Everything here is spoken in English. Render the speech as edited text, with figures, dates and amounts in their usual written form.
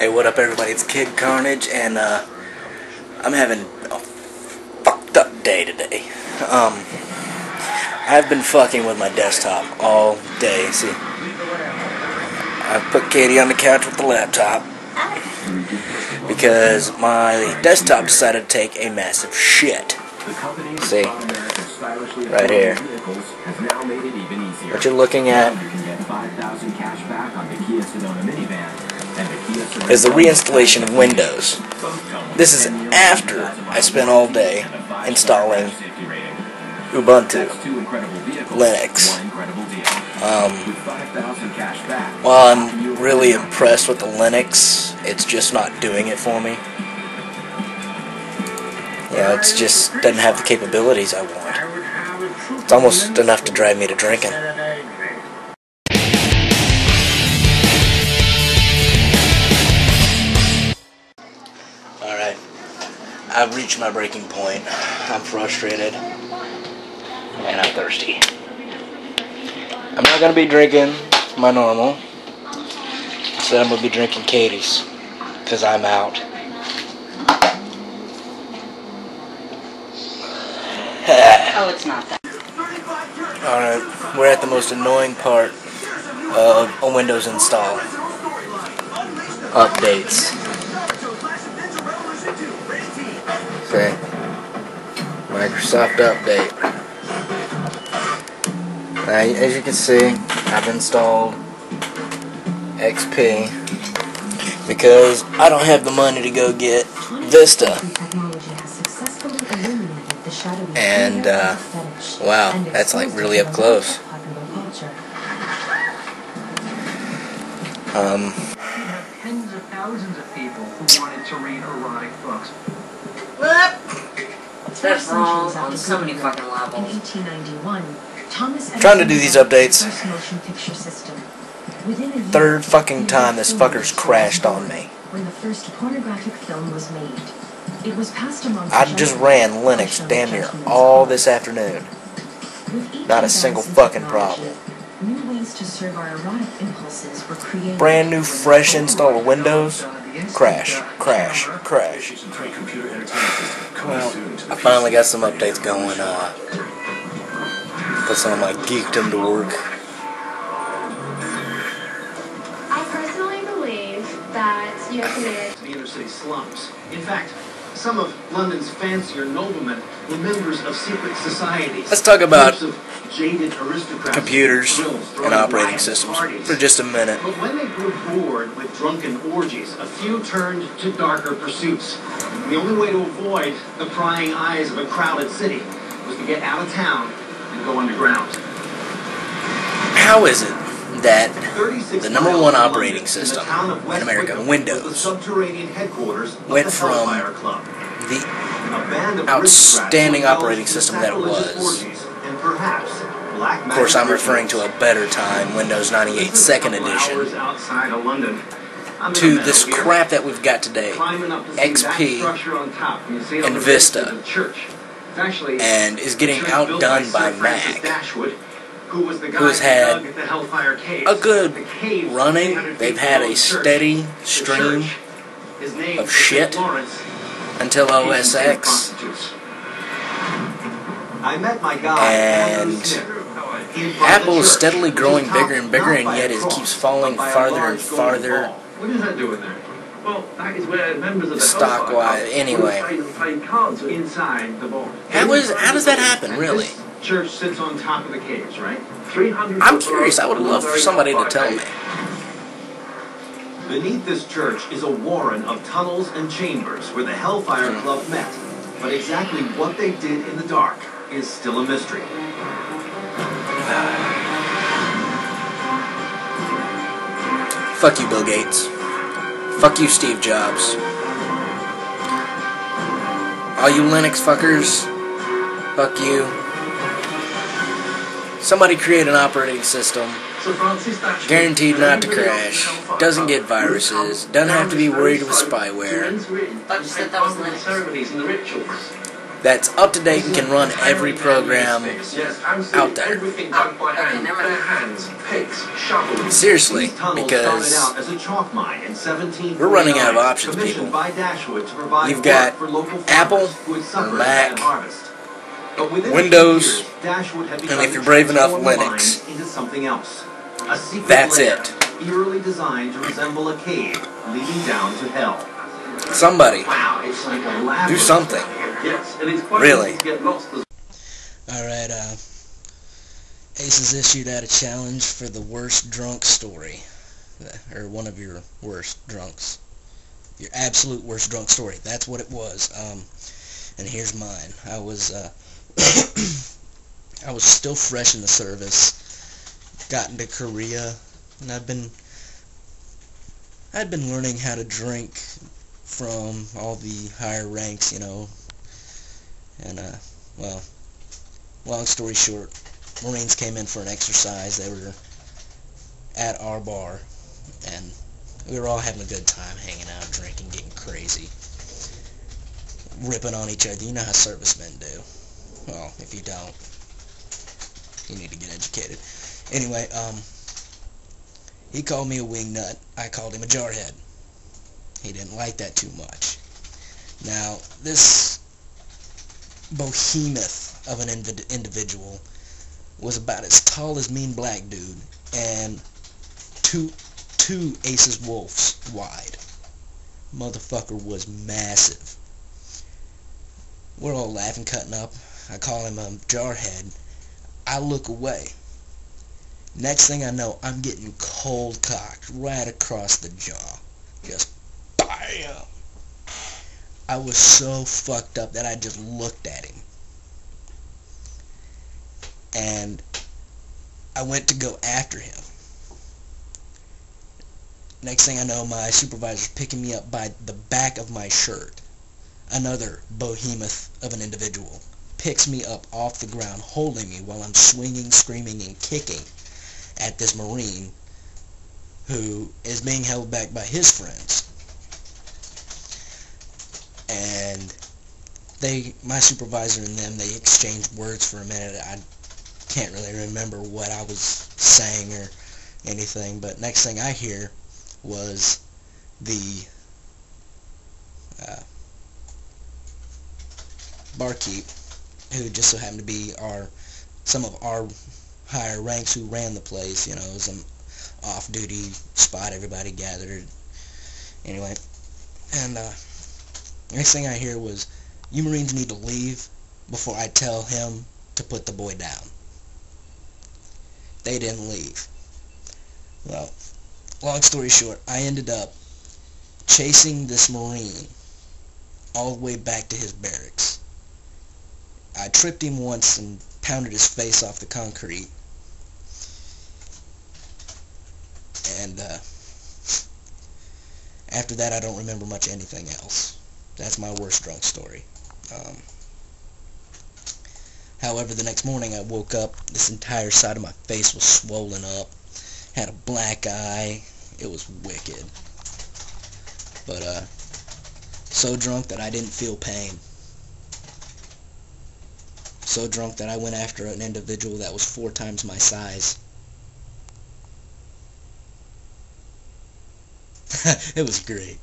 Hey, what up everybody, it's Kid Carnage, and I'm having a fucked up day today. I've been fucking with my desktop all day, see. I put Katie on the couch with the laptop, because my desktop decided to take a massive shit. See, right here. What you're looking at is the reinstallation of Windows. This is after I spent all day installing Ubuntu, Linux. While I'm really impressed with the Linux, it's just not doing it for me. Yeah, it just doesn't have the capabilities I want. It's almost enough to drive me to drinking. Alright, I've reached my breaking point. I'm frustrated, and I'm thirsty. I'm not going to be drinking my normal. Instead, I'm going to be drinking Katie's, because I'm out. Oh, it's not that. Alright, we're at the most annoying part of a Windows install. Updates. Okay. Microsoft update. Now, as you can see, I've installed XP because I don't have the money to go get Vista. And, wow, that's like really up close. Tens of thousands of people who wanted to read erotic books. That's wrong on so many fucking levels. In 1891, Thomas Edison Trying to do these updates. first motion picture system. Within a year, Third fucking time this fucker's crashed on me. when the first pornographic film was made. It was passed among I just ran Linux damn near all this afternoon. Not a single fucking problem. New ways to serve our erotic impulses were created. Brand new fresh install of Windows. Crash, crash, crash. Well, I finally got some updates going. Put some of my geekdom to work. I personally believe that you have to manage The inner city slums. In fact, some of London's fancier noblemen were members of secret societies. Let's talk about Groups of jaded aristocrats computers with grills throwing and operating riot systems parties. for just a minute. But when they grew bored with drunken orgies, a few turned to darker pursuits. The only way to avoid the prying eyes of a crowded city was to get out of town and go underground. How is it that 36 the number miles one from operating London, system in the town of West in America, Wickham, Windows, was the subterranean headquarters of went the from Hellfire Club. the A band of outstanding aristocrats operating system that it sacrilegious was? orgies and perhaps black Of course, I'm magic referring to a better time, Windows 98 rituals. Second This is a couple Edition, hours outside of London. I'm in to the meadow this here, crap that we've got today, climbing up to see that XP, structure on top. You see it on and the Vista, basement of the church. It's actually and is getting a church built outdone by Sir Francis Mac, Dashwood, who was the guy who has who had dug at the Hellfire Caves. a good The caves running. 300 They've feet had below a the church. steady The stream church is named of for St. shit Lawrence, until patron saint of OS X, prostitutes. I met my guy, Andrew and Smith. He bought the Apple is church, steadily which is growing topped bigger and bigger, not and by yet a it cross, keeps falling but by a farther large and golden farther ball. What is that doing there? Well, that is where members of the stock-wise. Anyway, playing cards inside the ball. how does that happen, really? This church sits on top of the caves, right? 300 I'm curious. I would love for somebody to tell me. Beneath this church is a warren of tunnels and chambers where the Hellfire Club met. But exactly what they did in the dark is still a mystery. Fuck you, Bill Gates. Fuck you, Steve Jobs. All you Linux fuckers, fuck you. Somebody create an operating system guaranteed not to crash, doesn't get viruses, doesn't have to be worried with spyware. I thought you said that was Linux. that's up to date and can run every program out there. Seriously, because we're running out of options, people. You've got Apple, Mac, Windows, and if you're brave enough, Linux. That's it. Eerily designed to resemble a cave leading down to hell. Somebody, do something. Really. Alright, Ace has issued out a challenge for the worst drunk story. Or one of your worst drunks. Your absolute worst drunk story. That's what it was. And here's mine. I was still fresh in the service. Got into Korea, and I'd been learning how to drink from all the higher ranks, you know. And well, long story short, Marines came in for an exercise. They were at our bar, and we were all having a good time, hanging out, drinking, getting crazy, ripping on each other. You know how servicemen do. Well, if you don't, you need to get educated. Anyway, he called me a wingnut. I called him a jarhead. He didn't like that too much. Now, this behemoth of an individual was about as tall as Mean Black Dude and two Aces Wolves wide. Motherfucker was massive. We're all laughing, cutting up. I call him a jarhead. I look away. Next thing I know, I'm getting cold cocked right across the jaw. Just BAM! I was so fucked up that I just looked at him. And I went to go after him. Next thing I know, my supervisor's picking me up by the back of my shirt. Another behemoth of an individual picks me up off the ground, holding me while I'm swinging, screaming, and kicking at this Marine who is being held back by his friends. And my supervisor and them, they exchanged words for a minute. I can't really remember what I was saying or anything, but next thing I hear was the barkeep, who just so happened to be some of our higher ranks who ran the place. You know, it was an off-duty spot, everybody gathered. Anyway, and next thing I hear was, "You Marines need to leave before I tell him to put the boy down." They didn't leave. Well, long story short, I ended up chasing this Marine all the way back to his barracks. I tripped him once and pounded his face off the concrete. And after that, I don't remember much anything else. That's my worst drunk story. However, the next morning I woke up, this entire side of my face was swollen up, had a black eye. It was wicked. But so drunk that I didn't feel pain. So drunk that I went after an individual that was 4 times my size. It was great.